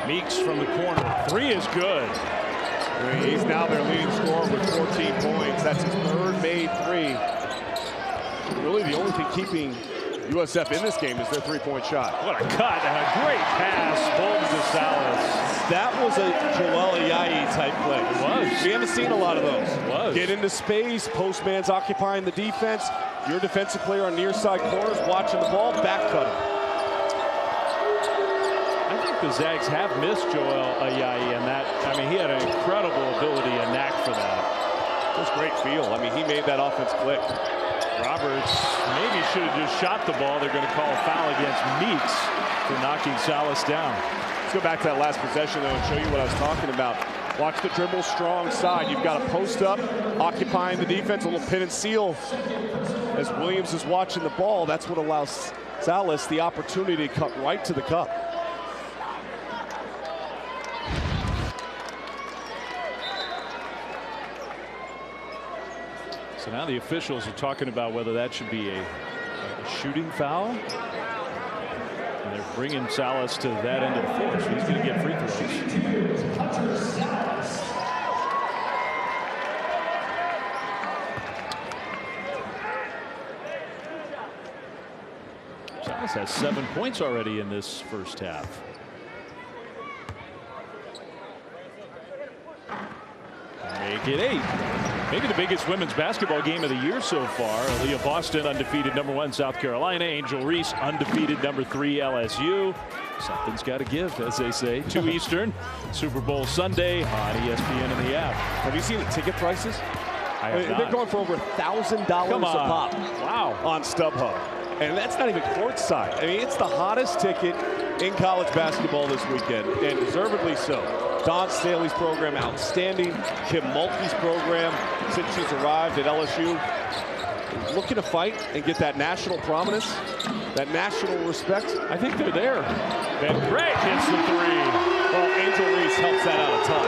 Meeks from the corner. 3 is good. He's now their leading scorer with 14 points. That's his 3rd made 3. Really the only thing keeping USF in this game is their 3-point shot. What a cut and a great pass. Bolton to Salas. That was a Joel Ayayi type play. It was. We haven't seen a lot of those. It was. Get into space, postman's occupying the defense. Your defensive player on near side corners watching the ball, back cut him. I think the Zags have missed Joel Ayayi, and that, I mean, he had an incredible ability and knack for that. It was great feel. I mean, he made that offense click. Roberts maybe should have just shot the ball. They're going to call a foul against Meeks for knocking Salas down. Let's go back to that last possession, though, and show you what I was talking about. Watch the dribble, strong side. You've got a post up, occupying the defense, a little pin and seal. As Williams is watching the ball, that's what allows Salas the opportunity to cut right to the cup. So now the officials are talking about whether that should be a shooting foul. And they're bringing Salas to that end of the floor, so he's going to get free throws. Dallas has 7 points already in this first half. Make it 8. Maybe the biggest women's basketball game of the year so far. Aaliyah Boston undefeated #1 South Carolina. Angel Reese undefeated #3 LSU. Something's got to give, as they say. 2 Eastern, Super Bowl Sunday on ESPN and the app. Have you seen the ticket prices? I have not. They're going for over $1,000 a pop. Wow. On StubHub. And that's not even courtside. I mean, it's the hottest ticket in college basketball this weekend, and deservedly so. Dawn Staley's program, outstanding. Kim Mulkey's program, since she's arrived at LSU, looking to fight and get that national prominence, that national respect. I think they're there. Van Craig hits the 3. Well, Angel Reese helps that out a ton.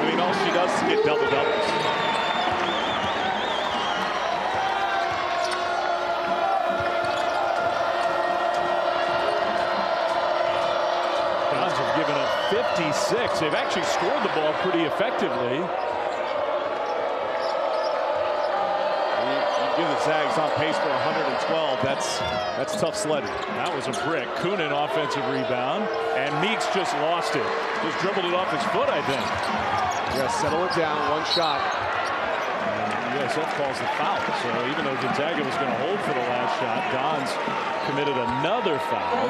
I mean, all she does is get double-doubles. Dons have given up 56. They've actually scored the ball pretty effectively. Give the Zags on pace for 112. That's tough sledding. That was a brick. Kunin offensive rebound, and Meeks just lost it. Just dribbled it off his foot, I think. Yeah, settle it down. 1 shot. And USF calls the foul. So even though Gonzaga was going to hold for the last shot, Dons committed another foul.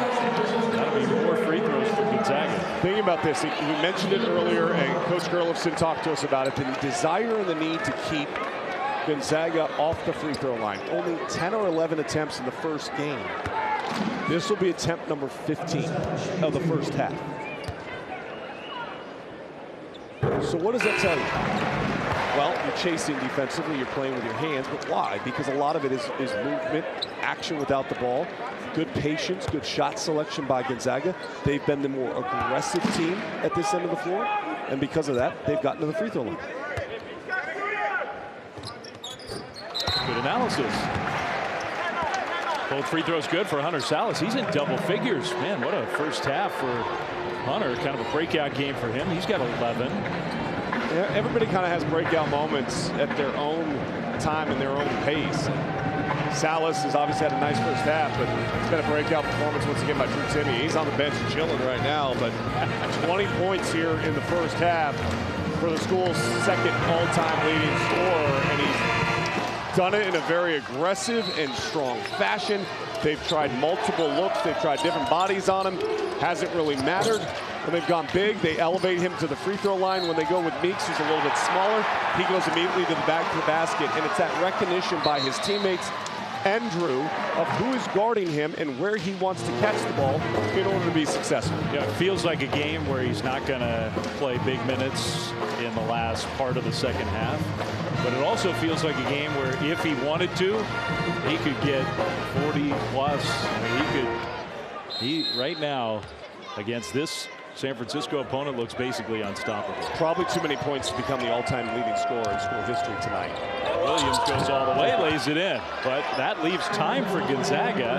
That'll be more free throws for Gonzaga. Thinking about this, we mentioned it earlier, and Coach Gerlofson talked to us about it. The desire and the need to keep Gonzaga off the free throw line. Only 10 or 11 attempts in the first game. This will be attempt number 15 of the first half. So what does that tell you? Well, you're chasing defensively, you're playing with your hands, but why? Because a lot of it is movement, action without the ball, good patience, good shot selection by Gonzaga. They've been the more aggressive team at this end of the floor, and because of that, they've gotten to the free throw line. Good analysis. Both free throws good for Hunter Salas. He's in double figures. Man, what a first half for Hunter. Kind of a breakout game for him. He's got 11. Yeah, everybody kind of has breakout moments at their own time and their own pace. Salas has obviously had a nice first half, but it's been a breakout performance once again by Drew Timme. He's on the bench chilling right now, but 20 points here in the first half for the school's second all-time leading scorer, and he's done it in a very aggressive and strong fashion. They've tried multiple looks. They've tried different bodies on him. Hasn't really mattered. When they've gone big, they elevate him to the free throw line. When they go with Meeks, who's a little bit smaller, he goes immediately to the back of the basket. And it's that recognition by his teammates and Drew of who is guarding him and where he wants to catch the ball in order to be successful. Yeah, it feels like a game where he's not going to play big minutes in the last part of the second half. But it also feels like a game where if he wanted to, he could get 40 plus. I mean, he right now against this San Francisco opponent looks basically unstoppable. Probably too many points to become the all-time leading scorer in school history tonight. Williams goes all the way, lays it in, but that leaves time for Gonzaga.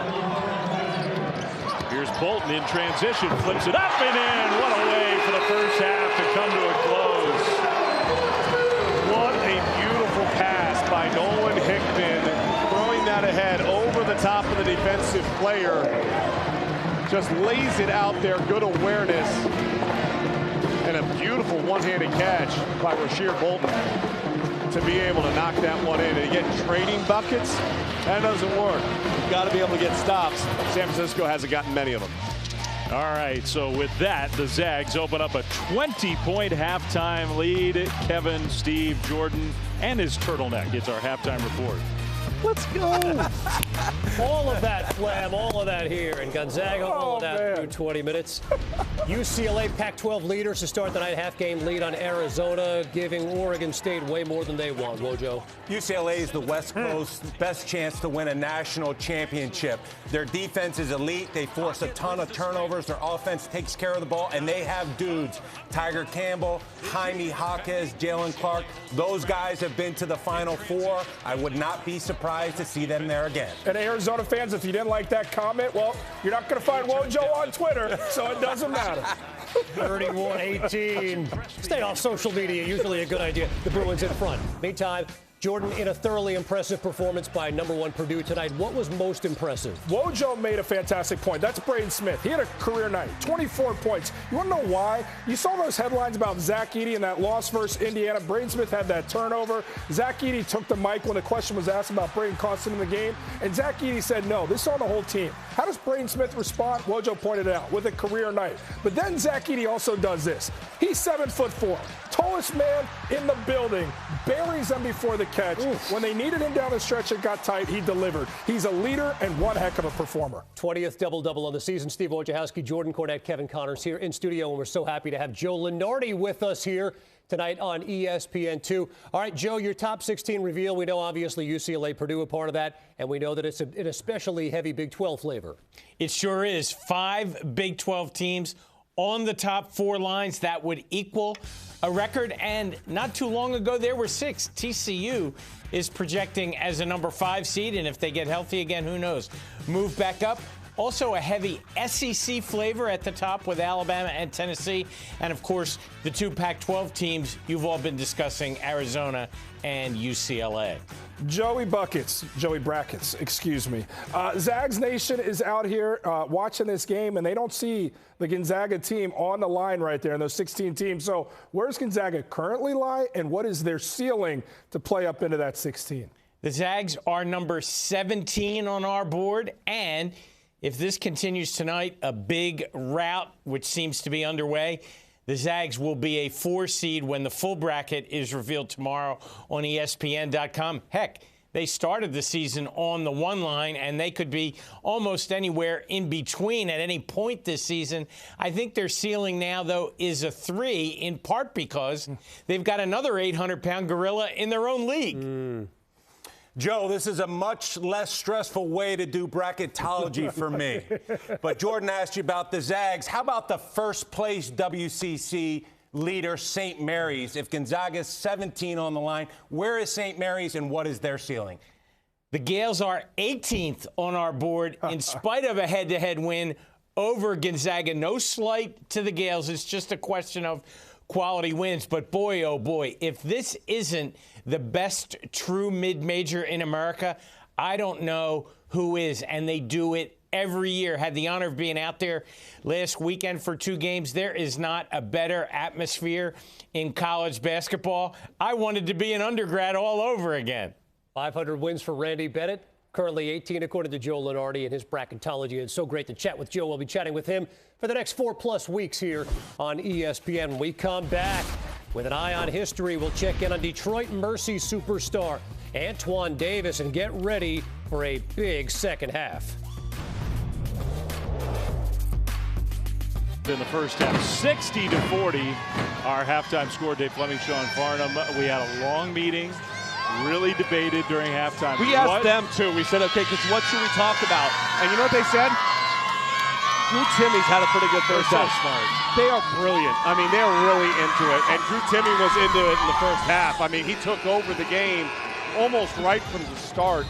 Here's Bolton in transition, flips it up and in. What a way for the first half to come to a close. What a beautiful pass by Nolan Hickman, throwing that ahead over the top of the defensive player. Just lays it out there, good awareness, and a beautiful one-handed catch by Rasheer Bolton to be able to knock that one in. And again, trading buckets, that doesn't work. You've got to be able to get stops. San Francisco hasn't gotten many of them. All right, so with that, the Zags open up a 20-point halftime lead. Kevin, Steve, Jordan, and his turtleneck. It's our halftime report. Let's go. All of that, Flam, all of that here. And Gonzaga, all of that through 20 minutes. UCLA Pac-12 leaders to start the night, half-game lead on Arizona, giving Oregon State way more than they want. Wojo. UCLA is the West Coast's best chance to win a national championship. Their defense is elite. They force a ton of turnovers. Their offense takes care of the ball, and they have dudes. Tiger Campbell, Jaime Jaquez, Jalen Clark. Those guys have been to the Final Four. I would not be surprised to see them there again. And Arizona fans, if you didn't like that comment, well, you're not going to find Wojo on Twitter, so it doesn't matter. 31-18. Stay off social media, usually a good idea. The Bruins in front. Meantime, Jordan, in a thoroughly impressive performance by #1 Purdue tonight, what was most impressive? Wojo made a fantastic point. That's Braden Smith. He had a career night, 24 points. You want to know why? You saw those headlines about Zach Edey and that loss versus Indiana. Braden Smith had that turnover. Zach Edey took the mic when the question was asked about Braden costing him the game, and Zach Edey said, no, this is on the whole team. How does Braden Smith respond? Wojo pointed it out, with a career night. But then Zach Edey also does this. He's 7'4", tallest man in the building, buries them before the catch. Oof. When they needed him down the stretch, it got tight. He delivered. He's a leader and one heck of a performer. 20th double-double on the season. Steve Wojciechowski, Jordan Cornette, Kevin Connors here in studio, and we're so happy to have Joe Lunardi with us here tonight on ESPN2. All right, Joe, your top 16 reveal. We know, obviously, UCLA, Purdue are part of that, and we know that it's an especially heavy Big 12 flavor. It sure is. 5 Big 12 teams on the top 4 lines. That would equal a record, and not too long ago there were 6. TCU is projecting as a number 5 seed, and if they get healthy again, who knows? Move back up. Also a heavy SEC flavor at the top with Alabama and Tennessee, and of course the 2 Pac-12 teams you've all been discussing, Arizona and UCLA. Joey Brackets, excuse me. Zags Nation is out here watching this game, and they don't see the Gonzaga team on the line right there in those 16 teams. So where's Gonzaga currently lie, and what is their ceiling to play up into that 16? The Zags are number 17 on our board, and if this continues tonight, a big rout, which seems to be underway, the Zags will be a 4 seed when the full bracket is revealed tomorrow on ESPN.com. Heck, they started the season on the 1 line, and they could be almost anywhere in between at any point this season. I think their ceiling now, though, is a 3, in part because they've got another 800-pound gorilla in their own league. Joe, this is a much less stressful way to do bracketology for me. But Jordan asked you about the Zags. How about the first place WCC leader, St. Mary's? If Gonzaga's 17 on the line, where is St. Mary's and what is their ceiling? The Gales are 18th on our board in spite of a head-to-head win over Gonzaga. No slight to the Gales. It's just a question of quality wins. But boy, oh boy, if this isn't the best true mid-major in America, I don't know who is. And they do it every year. Had the honor of being out there last weekend for 2 games. There is not a better atmosphere in college basketball. I wanted to be an undergrad all over again. 500 wins for Randy Bennett. Currently 18, according to Joe Lunardi in his bracketology. It's so great to chat with Joe. We'll be chatting with him for the next 4+ weeks here on ESPN. When we come back with an eye on history, we'll check in on Detroit Mercy superstar Antoine Davis and get ready for a big second half. In the first half, 60-40, our halftime score. Dave Fleming, Sean Farnham. We had a long meeting. Really debated during halftime. We asked them, too. We said, okay, because what should we talk about? And you know what they said? Drew Timmy's had a pretty good first half. Smart. They are brilliant. I mean, they're really into it. And Drew Timmy was into it in the first half. I mean, he took over the game almost right from the start.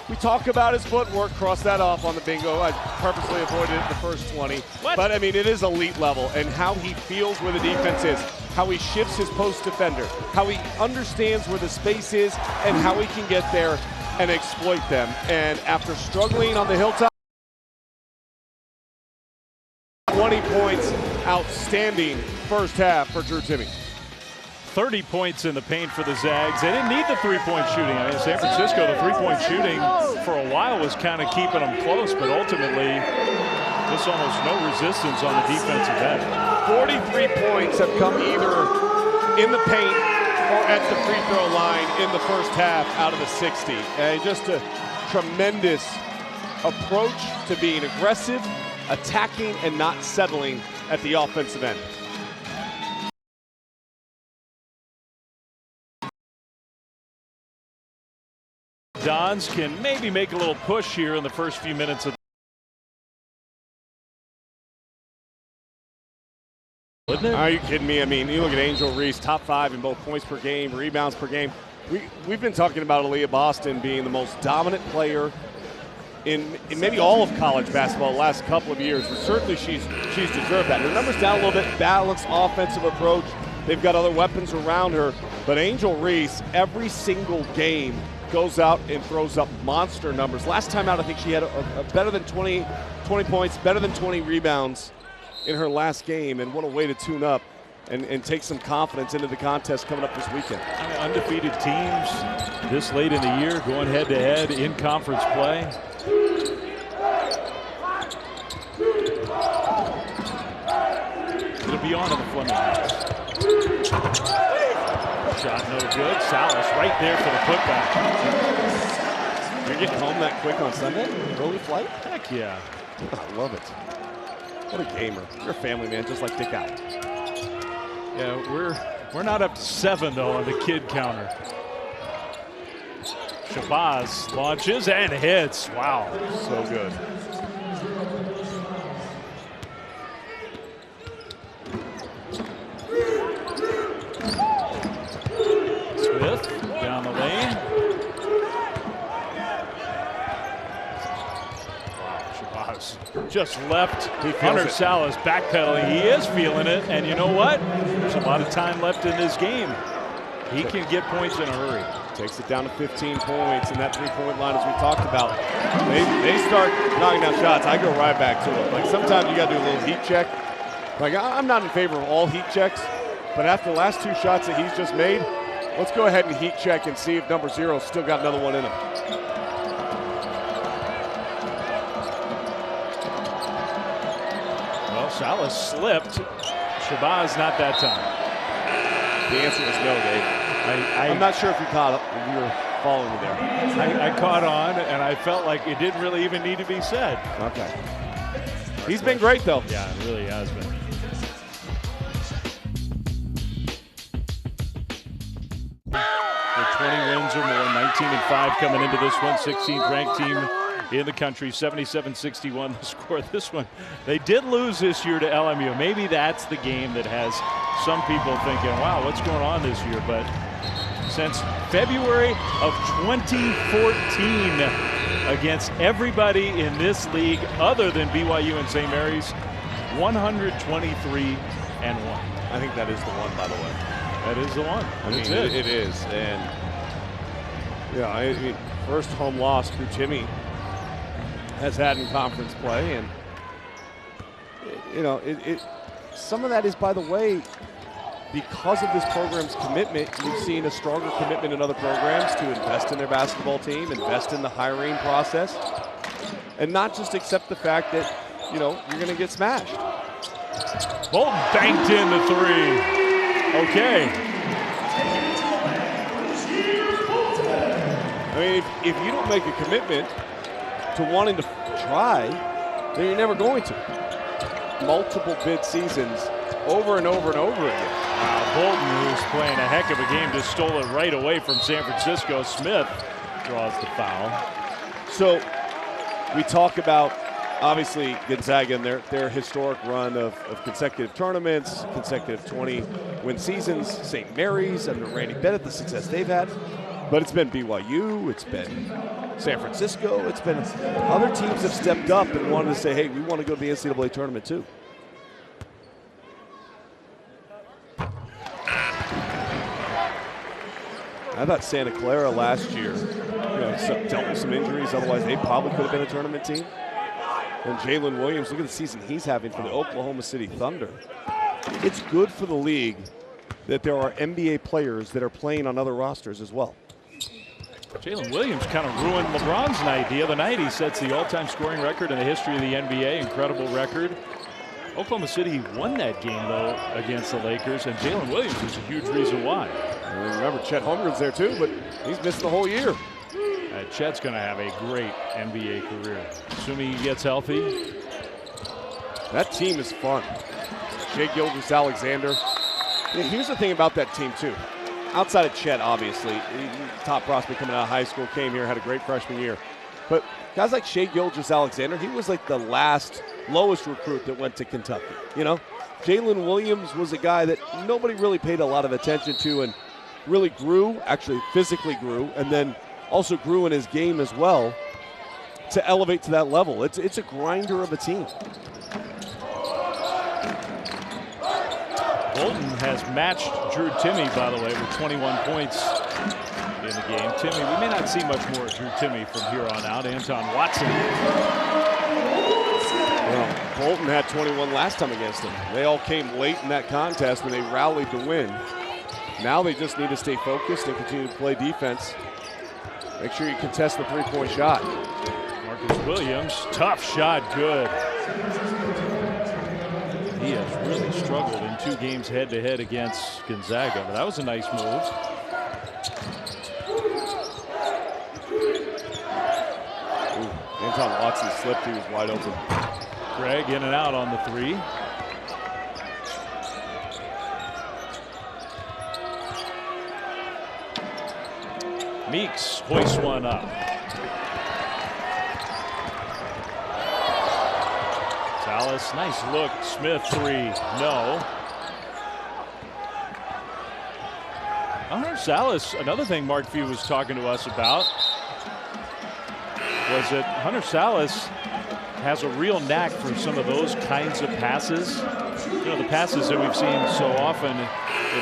We talk about his footwork, cross that off on the bingo. I purposely avoided it in the first 20. But, I mean, it is elite level, and how he feels where the defense is, how he shifts his post defender, how he understands where the space is, and how he can get there and exploit them. And after struggling on the hilltop, 20 points, outstanding first half for Drew Timme. 30 points in the paint for the Zags. They didn't need the three-point shooting. I mean, San Francisco, the three-point shooting for a while was kind of keeping them close, but ultimately, just almost no resistance on the defensive end. 43 points have come either in the paint or at the free throw line in the first half out of the 60. And just a tremendous approach to being aggressive, attacking, and not settling at the offensive end. Dons can maybe make a little push here in the first few minutes of. Are you kidding me? I mean, you look at Angel Reese, top 5 in both points per game, rebounds per game. We've been talking about Aaliyah Boston being the most dominant player in maybe all of college basketball the last couple of years. But certainly she's deserved that. Her numbers down a little bit, balanced offensive approach, They've got other weapons around her. But Angel Reese, every single game, goes out and throws up monster numbers. Last time out, I think she had a better than 20 points, better than 20 rebounds in her last game. And what a way to tune up and take some confidence into the contest coming up this weekend. I mean, undefeated teams this late in the year going head-to-head in conference play. It'll be on in the Fleming house. Shot no good. Salas right there for the putback. You're getting home that quick on Sunday? Early flight? Heck yeah. I love it. What a gamer. You're a family man, just like Dick Allen. Yeah, we're not up to 7 though on the kid counter. Shabazz launches and hits. Wow, so good. Smith down the lane. Wow, Shabazz just left Hunter Salas backpedaling. He is feeling it, and you know what? There's a lot of time left in this game. He can get points in a hurry. Takes it down to 15 points, and that three-point line, as we talked about, they start knocking down shots. I go right back to it. Like, sometimes you got to do a little heat check. Like, I'm not in favor of all heat checks, but after the last 2 shots that he's just made, let's go ahead and heat check and see if number 0's still got another one in him. Well, Salas slipped. Shabazz not that time. The answer is no, Dave. I'm not sure if you caught up, if you were following me there. I caught on, and I felt like it didn't really even need to be said. Okay. He's been great, though. Yeah, it really has been. With 20 wins or more, 19-5 coming into this one, 16th ranked team in the country, 77-61 the score. This one, they did lose this year to LMU. Maybe that's the game that has some people thinking, wow, what's going on this year? But since February of 2014, against everybody in this league other than BYU and St. Mary's, 123-1. I think that is the one, by the way. That is the one. I mean, it is. And, yeah, I mean, first home loss through Timmy has had in conference play. And, you know, some of that is, by the way, because of this program's commitment, you've seen a stronger commitment in other programs to invest in their basketball team, invest in the hiring process, and not just accept the fact that, you know, you're going to get smashed. Bolton banked in the 3. Okay. I mean, if you don't make a commitment to wanting to try, then you're never going to. Multiple bid seasons over and over and over again. Wow, Bolton, who's playing a heck of a game, just stole it right away from San Francisco. Smith draws the foul. So we talk about, obviously, Gonzaga and their historic run of consecutive tournaments, consecutive 20-win seasons, St. Mary's under Randy Bennett, the success they've had. But it's been BYU, it's been San Francisco, it's been other teams have stepped up and wanted to say, hey, we want to go to the NCAA tournament too. I thought Santa Clara last year, dealt with some injuries. Otherwise, they probably could have been a tournament team. And Jalen Williams, look at the season he's having for the Oklahoma City Thunder. It's good for the league that there are NBA players that are playing on other rosters as well. Jalen Williams kind of ruined LeBron's night. The other night, he sets the all-time scoring record in the history of the NBA. Incredible record. Oklahoma City won that game, though, against the Lakers, and Jalen Williams is a huge reason why. And remember, Chet Holmgren's there too, but he's missing the whole year. Chet's going to have a great NBA career, assuming he gets healthy. That team is fun. Shai Gilgeous-Alexander. Here's the thing about that team, too. Outside of Chet, obviously, top prospect coming out of high school, came here, had a great freshman year. But guys like Shai Gilgeous-Alexander, he was like the lowest recruit that went to Kentucky. You know, Jalen Williams was a guy that nobody really paid a lot of attention to and really grew, actually physically grew, and then also grew in his game as well to elevate to that level. It's a grinder of a team. Bolton has matched Drew Timme, by the way, with 21 points in the game. Timme, we may not see much more of Drew Timme from here on out. Anton Watson. Well, Bolton had 21 last time against them. They all came late in that contest when they rallied to win. Now they just need to stay focused and continue to play defense. Make sure you contest the three-point shot. Marcus Williams, tough shot, good. He has really struggled in 2 games head-to-head against Gonzaga, but that was a nice move. Ooh, Anton Watson slipped, he was wide open. Greg in and out on the 3. Meeks hoists one up. Salas, nice look. Smith 3, no. Hunter Salas, another thing Mark Few was talking to us about was that Hunter Salas has a real knack for some of those kinds of passes. You know, the passes that we've seen so often in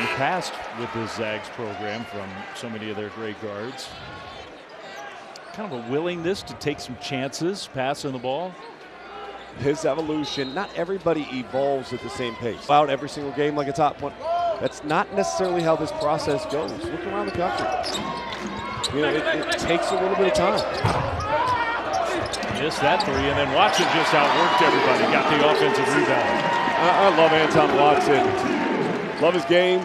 the past with this Zags program from so many of their great guards. Kind of a willingness to take some chances passing the ball. His evolution, not everybody evolves at the same pace. Out every single game like a top one. That's not necessarily how this process goes. Look around the country. You know, it takes a little bit of time. Missed that 3, and then Watson just outworked everybody. Got the offensive rebound. I love Anton Watson. Love his game.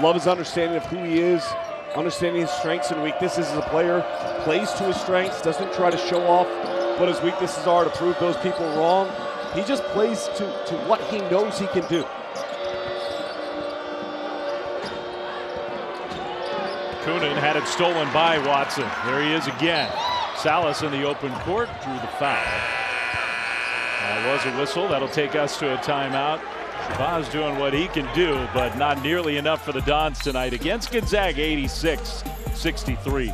Love his understanding of who he is. Understanding his strengths and weaknesses as a player. Plays to his strengths. Doesn't try to show off what his weaknesses are to prove those people wrong. He just plays to what he knows he can do. Coonan had it stolen by Watson. There he is again. Salas in the open court drew the foul. That was a whistle. That'll take us to a timeout. Shabazz doing what he can do, but not nearly enough for the Dons tonight against Gonzaga, 86-63.